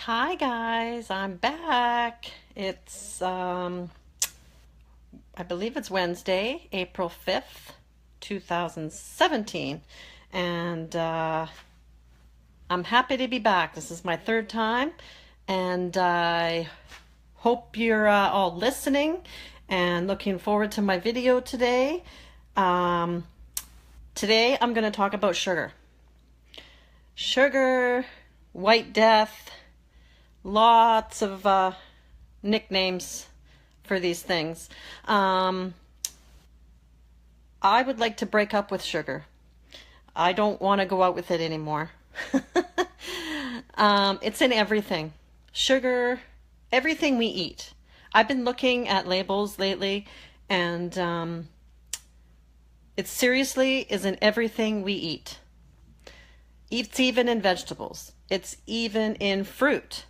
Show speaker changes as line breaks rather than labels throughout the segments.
Hi guys, I'm back. It's I believe it's Wednesday, April 5th, 2017. And I'm happy to be back. This is my third time, and I hope you're all listening and looking forward to my video today. Um, Today I'm going to talk about sugar. Sugar, White Death, lots of nicknames for these things. I would like to break up with sugar. I don't want to go out with it anymore. It's in everything. Sugar, everything we eat. I've been looking at labels lately, and it seriously is in everything we eat. It's even in vegetables. It's even in fruit.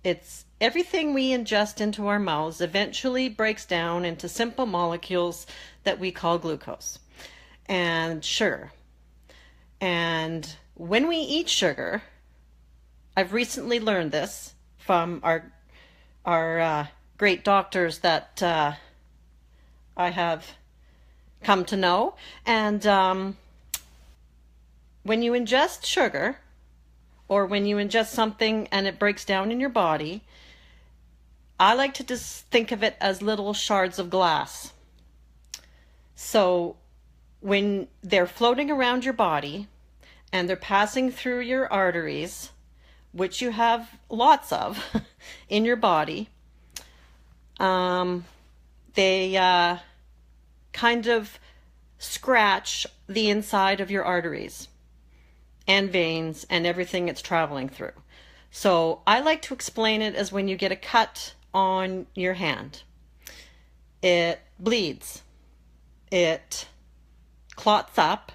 It's everything we ingest into our mouths eventually breaks down into simple molecules that we call glucose and sugar. And when we eat sugar, I've recently learned this from our great doctors that I have come to know. And when you ingest sugar, or when you ingest something and it breaks down in your body, I like to just think of it as little shards of glass. So when they're floating around your body and they're passing through your arteries, which you have lots of in your body, they kind of scratch the inside of your arteries and veins and everything it's traveling through. So I like to explain it as when you get a cut on your hand. It bleeds, it clots up,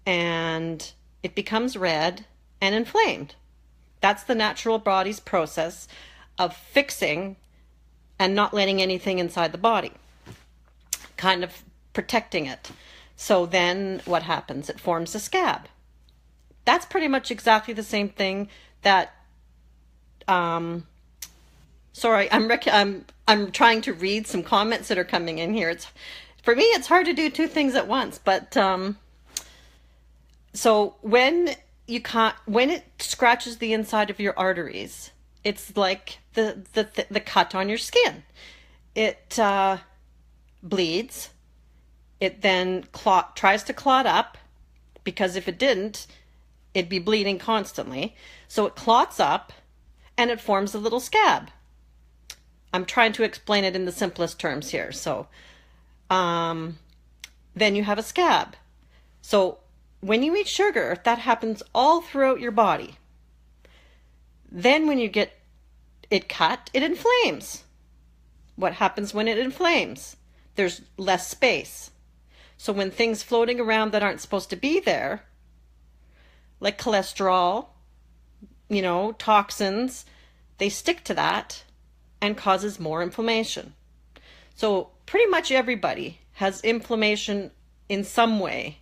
and it becomes red and inflamed. That's the natural body's process of fixing and not letting anything inside the body, kind of protecting it. So then what happens? It forms a scab. That's pretty much exactly the same thing that, sorry, I'm trying to read some comments that are coming in here. For me, it's hard to do two things at once, but, so when it scratches the inside of your arteries, it's like the cut on your skin. It, bleeds. It then tries to clot up, because if it didn't, it'd be bleeding constantly. So it clots up and it forms a little scab. I'm trying to explain it in the simplest terms here. So then you have a scab. So when you eat sugar, that happens all throughout your body. Then when you get it cut, it inflames. What happens when it inflames? There's less space. So when things floating around that aren't supposed to be there, like cholesterol, toxins, they stick to that and causes more inflammation. So pretty much everybody has inflammation in some way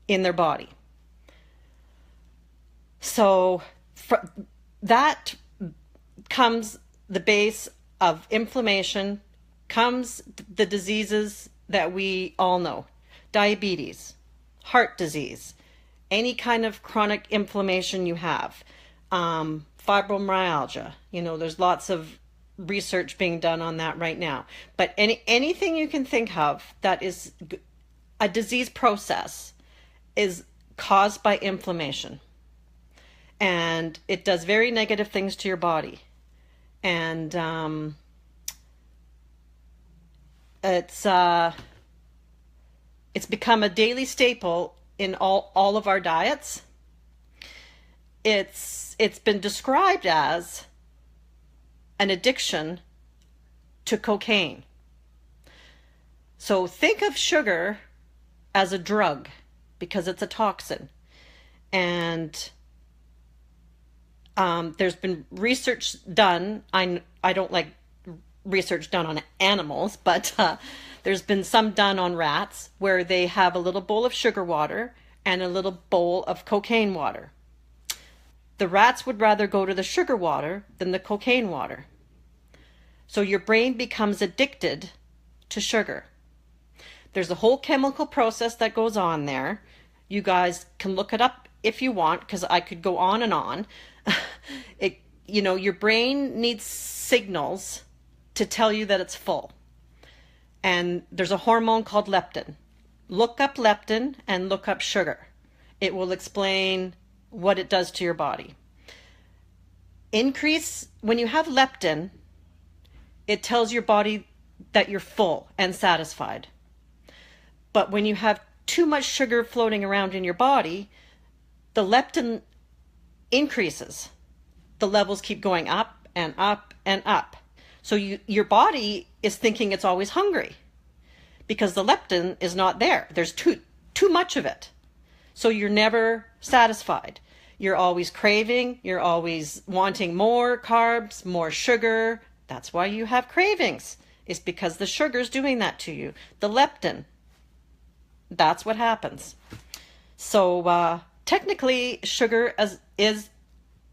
in their body. So that comes the base of inflammation, comes the diseases that we all know: diabetes, heart disease, any kind of chronic inflammation you have, fibromyalgia. There's lots of research being done on that right now. But anything you can think of that is a disease process is caused by inflammation. And it does very negative things to your body. And it's become a daily staple in all of our diets. It's been described as an addiction to cocaine. So think of sugar as a drug, because it's a toxin. And there's been research done. I don't like research done on animals, but there's been some done on rats where they have a little bowl of sugar water and a little bowl of cocaine water. The rats would rather go to the sugar water than the cocaine water. So your brain becomes addicted to sugar. There's a whole chemical process that goes on there. You guys can look it up if you want, because I could go on and on. Your brain needs signals to tell you that it's full. And there's a hormone called leptin. Look up leptin and look up sugar. It will explain what it does to your body. When you have leptin, it tells your body that you're full and satisfied. But when you have too much sugar floating around in your body, the leptin increases. The levels keep going up and up and up. So your body is thinking it's always hungry because the leptin is not there. There's too much of it. So you're never satisfied. You're always craving. You're always wanting more carbs, more sugar. That's why you have cravings. It's because the sugar's doing that to you. The leptin. That's what happens. So technically, sugar is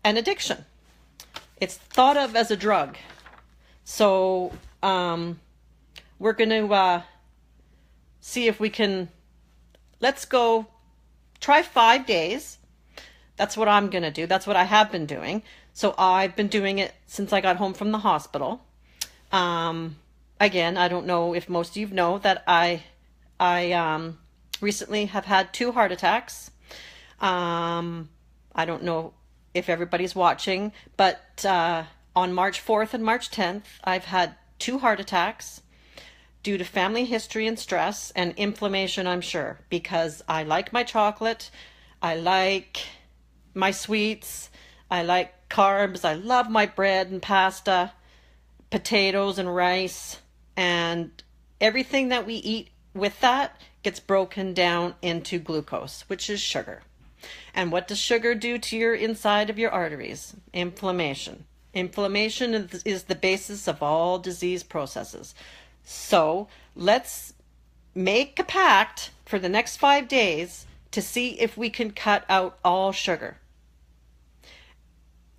an addiction. It's thought of as a drug. So we're going to see if we can, let's go try 5 days. That's what I'm going to do. That's what I have been doing. So I've been doing it since I got home from the hospital. Again, I don't know if most of you know that I recently have had 2 heart attacks. I don't know if everybody's watching, but on March 4th and March 10th, I've had 2 heart attacks due to family history and stress and inflammation, I'm sure, because I like my chocolate, I like my sweets, I like carbs, I love my bread and pasta, potatoes and rice, and everything that we eat with that gets broken down into glucose, which is sugar. And what does sugar do to your inside of your arteries? Inflammation. Inflammation is the basis of all disease processes. So let's make a pact for the next 5 days to see if we can cut out all sugar.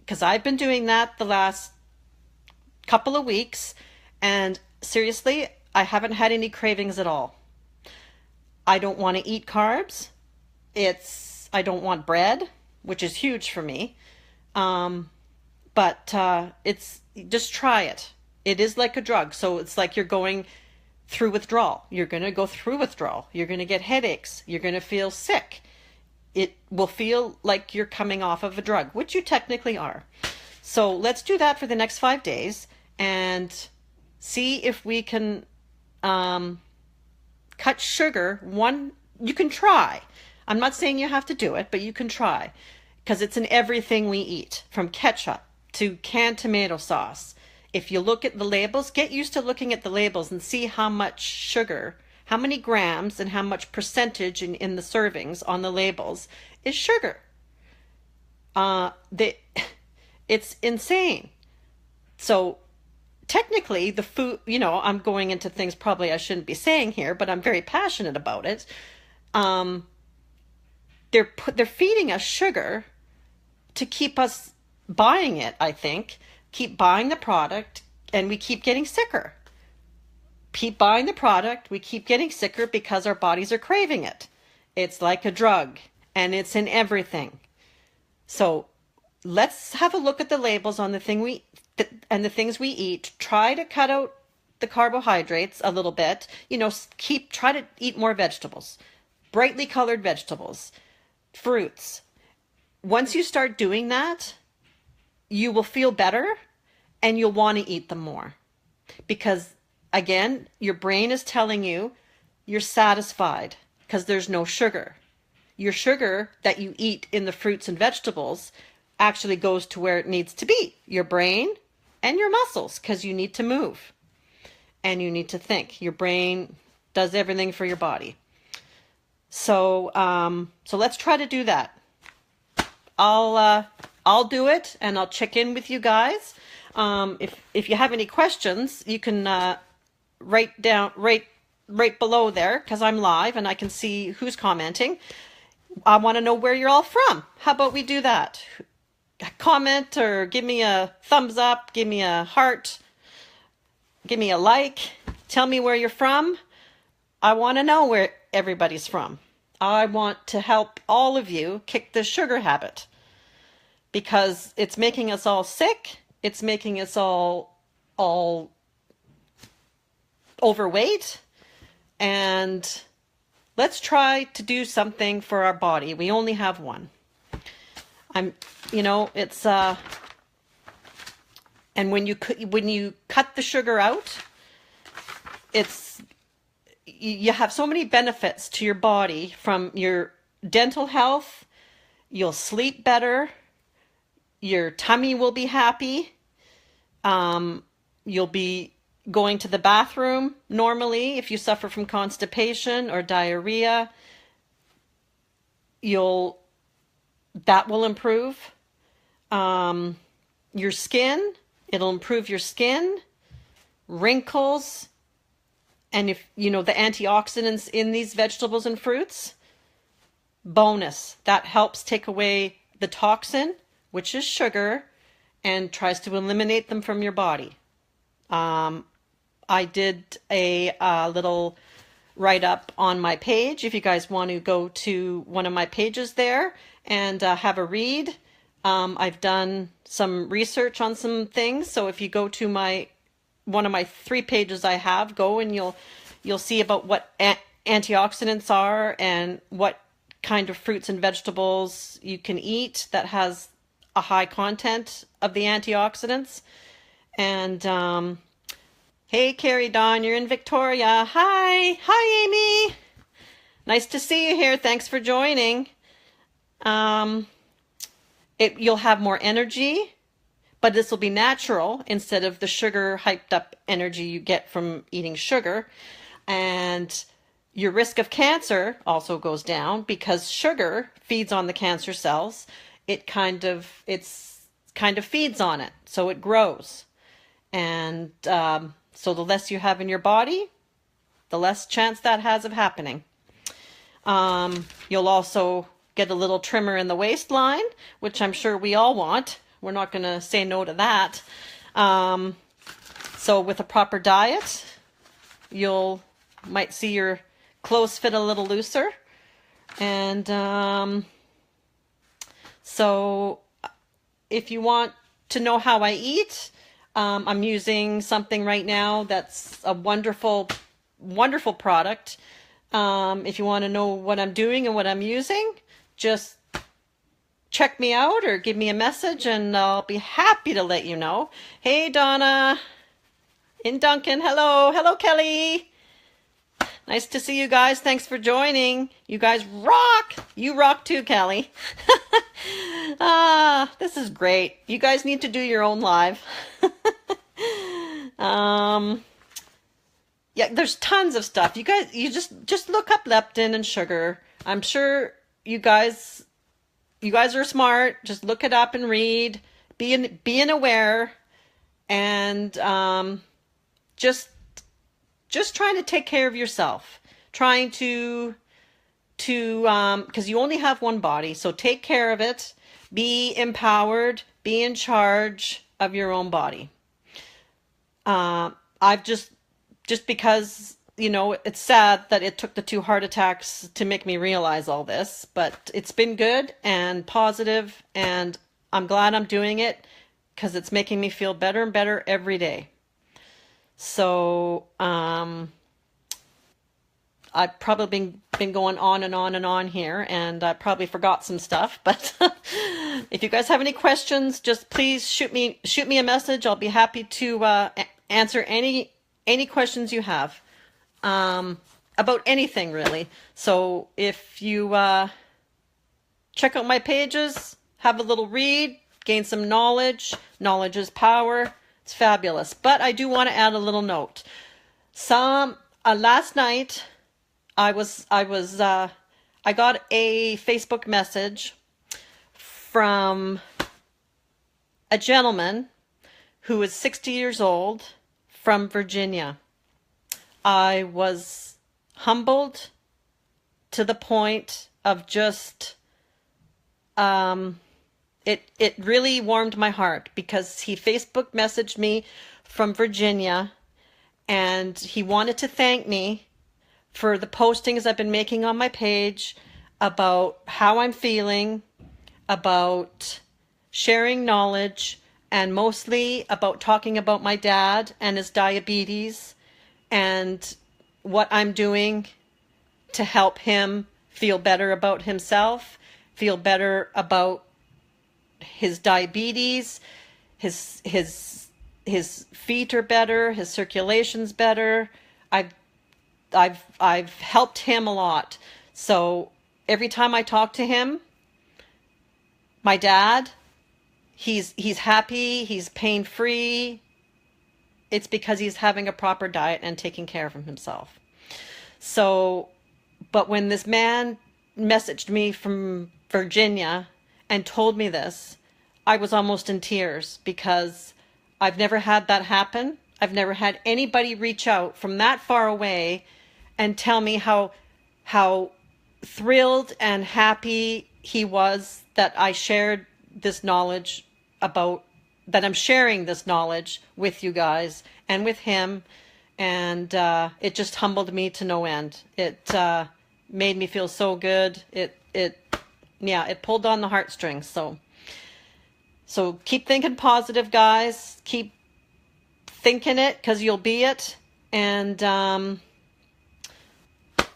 Because I've been doing that the last couple of weeks, and seriously, I haven't had any cravings at all. I don't want to eat carbs. I don't want bread, which is huge for me. But just try it. It is like a drug. So it's like you're going through withdrawal. You're going to go through withdrawal. You're going to get headaches. You're going to feel sick. It will feel like you're coming off of a drug, which you technically are. So let's do that for the next 5 days and see if we can cut sugar. You can try. I'm not saying you have to do it, but you can try, because it's in everything we eat, from ketchup to canned tomato sauce. If you look at the labels, get used to looking at the labels and see how much sugar, how many grams and how much percentage in the servings on the labels is sugar. It's insane. So technically the food, I'm going into things probably I shouldn't be saying here, but I'm very passionate about it. They're feeding us sugar to keep us buying it, I think. Keep buying the product, and we keep getting sicker. Keep buying the product, we keep getting sicker because our bodies are craving it. It's like a drug, and it's in everything. So let's have a look at the labels on the things we eat. Try to cut out the carbohydrates a little bit. Try to eat more vegetables, brightly colored vegetables, fruits. Once you start doing that, you will feel better and you'll want to eat them more, because again, your brain is telling you you're satisfied because there's no sugar. Your sugar that you eat in the fruits and vegetables actually goes to where it needs to be, your brain and your muscles, because you need to move and you need to think. Your brain does everything for your body. So let's try to do that. I'll do it, and I'll check in with you guys. If you have any questions, you can write down right below there, because I'm live and I can see who's commenting. I want to know where you're all from. How about we do that? comment or give me a thumbs up, give me a heart, give me a like, tell me where you're from. I want to know where everybody's from. I want to help all of you kick the sugar habit because it's making us all sick. It's making us all overweight. And let's try to do something for our body. We only have one. It's and when you cut the sugar out, you have so many benefits to your body, from your dental health. You'll sleep better. Your tummy will be happy. You'll be going to the bathroom normally if you suffer from constipation or diarrhea. That will improve. Your skin, it'll improve your skin, wrinkles, and if you know the antioxidants in these vegetables and fruits, bonus, that helps take away the toxin, which is sugar, and tries to eliminate them from your body. I did a little write-up on my page. If you guys want to go to one of my pages there and have a read, I've done some research on some things. So if you go to one of my 3 pages I have, go and you'll see about what antioxidants are and what kind of fruits and vegetables you can eat that has a high content of the antioxidants. And hey, Carrie Dawn, you're in Victoria. Hi, Amy. Nice to see you here. Thanks for joining. You'll have more energy, but this will be natural instead of the sugar hyped up energy you get from eating sugar. And your risk of cancer also goes down because sugar feeds on the cancer cells. It kind of feeds on it, so it grows. And so the less you have in your body, the less chance that has of happening. You'll also get a little trimmer in the waistline, which I'm sure we all want. We're not going to say no to that. So with a proper diet, might see your clothes fit a little looser. And so if you want to know how I eat, I'm using something right now that's a wonderful, wonderful product. If you want to know what I'm doing and what I'm using, just check me out or give me a message and I'll be happy to let you know. Hey, Donna in Duncan. Hello, Kelly. Nice to see you guys. Thanks for joining. You guys rock. You rock too, Kelly. This is great. You guys need to do your own live. Yeah, there's tons of stuff. You guys, you just look up leptin and sugar. I'm sure you guys are smart. Just look it up and read. Being aware, and just trying to take care of yourself. Trying to because you only have one body, so take care of it. Be empowered. Be in charge of your own body. I've just because, it's sad that it took the 2 heart attacks to make me realize all this, but it's been good and positive, and I'm glad I'm doing it because it's making me feel better and better every day. So, I've probably been going on and on and on here, and I probably forgot some stuff, but if you guys have any questions, just please shoot me a message. I'll be happy to answer any questions you have about anything, really. So if you check out my pages, have a little read, gain some knowledge. Knowledge is power. It's fabulous. But I do want to add a little note. Last night I got a Facebook message from a gentleman who is 60 years old from Virginia. I was humbled to the point of just it really warmed my heart because he Facebook messaged me from Virginia, and he wanted to thank me for the postings I've been making on my page about how I'm feeling, about sharing knowledge, and mostly about talking about my dad and his diabetes and what I'm doing to help him feel better about himself, feel better about his diabetes, his feet are better, his circulation's better. I've helped him a lot. So every time I talk to him, my dad, he's happy, he's pain-free. It's because he's having a proper diet and taking care of himself. So, but when this man messaged me from Virginia and told me this, I was almost in tears because I've never had that happen. I've never had anybody reach out from that far away and tell me how thrilled and happy he was that I shared this knowledge about, that I'm sharing this knowledge with you guys and with him. And it just humbled me to no end. It made me feel so good. Yeah, it pulled on the heartstrings. So keep thinking positive, guys. Keep thinking it, because you'll be it. And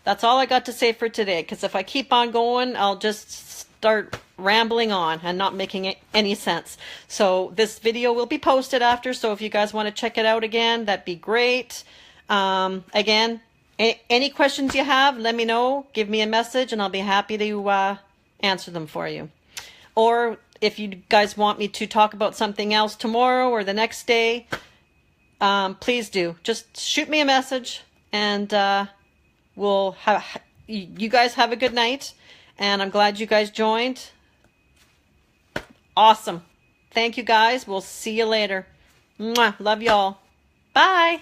that's all I got to say for today, because if I keep on going, I'll just start rambling on and not making any sense. So this video will be posted after, so if you guys want to check it out again, that'd be great. Again, any questions you have, let me know. Give me a message and I'll be happy to answer them for you. Or if you guys want me to talk about something else tomorrow or the next day, please do. Just shoot me a message, and you guys have a good night, and I'm glad you guys joined. Awesome. Thank you, guys. We'll see you later. Mwah. Love y'all. Bye.